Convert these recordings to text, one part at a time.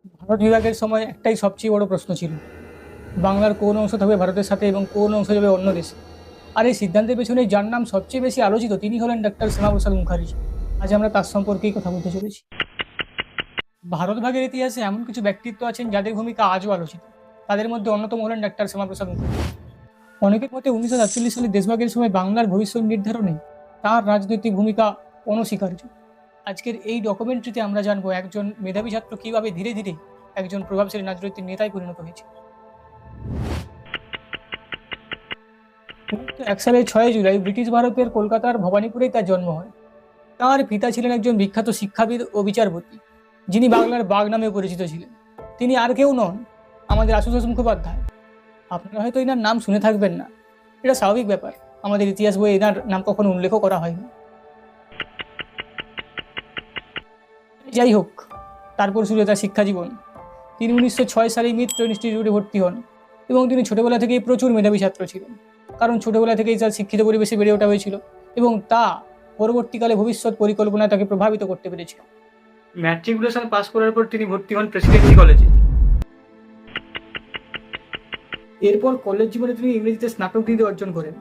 ভারত বিভাগের সময় একটাই সবচেয়ে বড় প্রশ্ন ছিল, বাংলার কোন অংশ থাকবে ভারতের সাথে এবং কোন অংশ যাবে অন্য দেশে। আর এই সিদ্ধান্তের পেছনে যার নাম সবচেয়ে বেশি আলোচিত তিনি হলেন ডক্টর শ্যামাপ্রসাদ মুখার্জি। আজ আমরা তার সম্পর্কেই কথা বলতে চলেছি। ভারত ভাগের ইতিহাসে এমন কিছু ব্যক্তিত্ব আছেন যাদের ভূমিকা আজও আলোচিত। তাদের মধ্যে অন্যতম হলেন ডক্টর শ্যামাপ্রসাদ মুখার্জি। অনেকের মতে 1947 সালে দেশভাগের সময় বাংলার ভবিষ্যৎ নির্ধারণে তাঁর রাজনৈতিক ভূমিকা অনস্বীকার্য। আজকের এই ডকুমেন্টারিতে আমরা জানবো একজন মেধাবী ছাত্র কিভাবে ধীরে ধীরে একজন প্রভাবশালী রাজনৈতিক নেতায় পরিণত হয়েছে। 1901 সালের 6 জুলাই ব্রিটিশ ভারতের কলকাতার ভবানীপুরেই তার জন্ম হয়। তাঁর পিতা ছিলেন একজন বিখ্যাত শিক্ষাবিদ ও বিচারপতি, যিনি বাংলার বাঘ নামে পরিচিত ছিলেন। তিনি আর কেউ নন, আমাদের আশুতোষ মুখোপাধ্যায়। আপনারা হয়তো এনার নাম শুনে থাকবেন না, এটা স্বাভাবিক ব্যাপার, আমাদের ইতিহাস বইয়ে এনার নাম কখনো উল্লেখ করা হয়নি। যাই হোক, তারপর শুরু তার শিক্ষা জীবন। তিনি 1906 সালে মিত্র ইনস্টিটিউটে ভর্তি হন এবং তিনি ছোটবেলা থেকেই প্রচুর মেধাবী ছাত্র ছিলেন, কারণ ছোটবেলা থেকেই তার শিক্ষিত পরিবেশে বেড়ে ওঠা হয়েছিল এবং তা পরবর্তীকালে ভবিষ্যৎ পরিকল্পনায় তাকে প্রভাবিত করতে পেরেছিল। ম্যাট্রিকুলেশন পাস করার পর তিনি ভর্তি হন প্রেসিডেন্সি কলেজে। এরপর কলেজ জীবনে তিনি ইংরেজিতে স্নাতক ডিগ্রি অর্জন করেন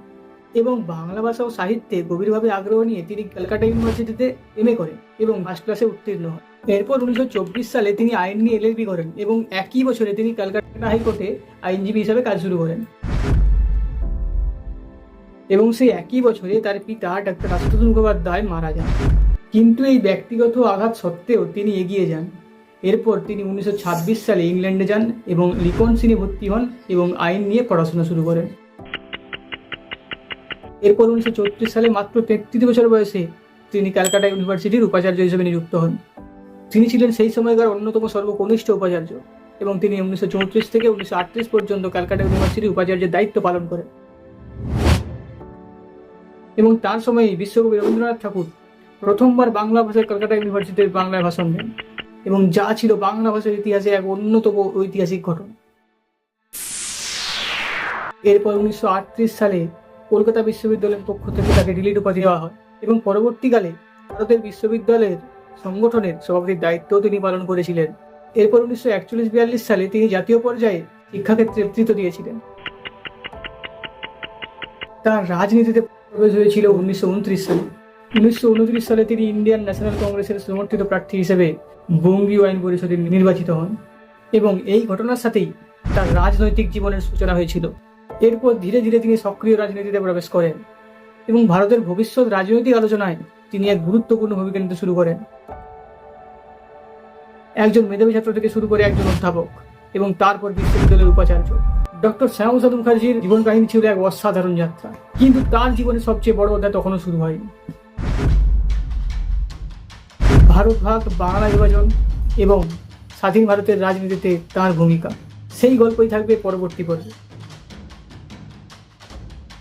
এবং বাংলা ভাষা ও সাহিত্যে গভীরভাবে আগ্রহ নিয়ে তিনি ক্যালকাটা ইউনিভার্সিটিতে এমএ করেন এবং ফার্স্ট ক্লাসে উত্তীর্ণ হন। এরপর 1924 সালে তিনি আইন নিয়ে এলএলবি করেন এবং একই বছরে তিনি ক্যালকাটা হাইকোর্টে আইনজীবী হিসাবে কাজ শুরু করেন। এবং সেই একই বছরে তার পিতা ডক্টর আশুতোষ মুখোপাধ্যায় মারা যান। কিন্তু এই ব্যক্তিগত আঘাত সত্ত্বেও তিনি এগিয়ে যান। এরপর তিনি 1926 সালে ইংল্যান্ডে যান এবং লিকনসিনে ভর্তি হন এবং আইন নিয়ে পড়াশোনা শুরু করেন। এরপর 1934 সালে মাত্র 33 বছর বয়সে তিনি ক্যালকাটা ইউনিভার্সিটির উপাচার্য হিসেবে নিযুক্ত হন। তিনি ছিলেন সেই সময়কার অন্যতম সর্বকনিষ্ঠ উপাচার্য এবং তিনি 1934 থেকে 1938 পর্যন্ত ক্যালকাটা ইউনিভার্সিটির উপাচার্যের দায়িত্ব পালন করেন। এবং তার সময়ে বিশ্বকবি রবীন্দ্রনাথ ঠাকুর প্রথমবার বাংলা ভাষায় ক্যালকাটা ইউনিভার্সিটির বাংলায় ভাষণ দেন এবং যা ছিল বাংলা ভাষার ইতিহাসে এক অন্যতম ঐতিহাসিক ঘটনা। এরপর 1938 সালে কলকাতা বিশ্ববিদ্যালয়ের পক্ষ থেকে তাকে ডিলিট উপাধি দেওয়া হয় এবং পরবর্তীকালে ভারতের বিশ্ববিদ্যালয়ের সংগঠনের সভাপতির দায়িত্বও তিনি পালন করেছিলেন। এরপর 1941-42 সালে তিনি জাতীয় পর্যায়ে শিক্ষাক্ষেত্রে নেতৃত্ব দিয়েছিলেন। তার রাজনীতিতে প্রবেশ হয়েছিল 1929 সালে। 1929 সালে তিনি ইন্ডিয়ান ন্যাশনাল কংগ্রেসের সমর্থিত প্রার্থী হিসেবে বঙ্গীয় আইন পরিষদে নির্বাচিত হন এবং এই ঘটনার সাথেই তার রাজনৈতিক জীবনের সূচনা হয়েছিল। এরপর ধীরে ধীরে তিনি সক্রিয় রাজনীতিতে প্রবেশ করেন এবং ভারতের ভবিষ্যৎ রাজনৈতিক আলোচনায় তিনি এক গুরুত্বপূর্ণ ভূমিকা নিতে শুরু করেন। একজন মেধাবী ছাত্র থেকে শুরু করে একজন অধ্যাপক এবং তারপর বিশ্ববিদ্যালয়ের উপাচার্য। ডক্টর শ্যামাপ্রসাদ মুখার্জির জীবন কাহিনী ছিল এক অসাধারণ যাত্রা, কিন্তু তার জীবনের সবচেয়ে বড় অধ্যায় তখনও শুরু হয়নি। ভারত ভাগ, বাংলা বিভাজন এবং স্বাধীন ভারতের রাজনীতিতে তাঁর ভূমিকা, সেই গল্পই থাকবে পরবর্তী পর্বে।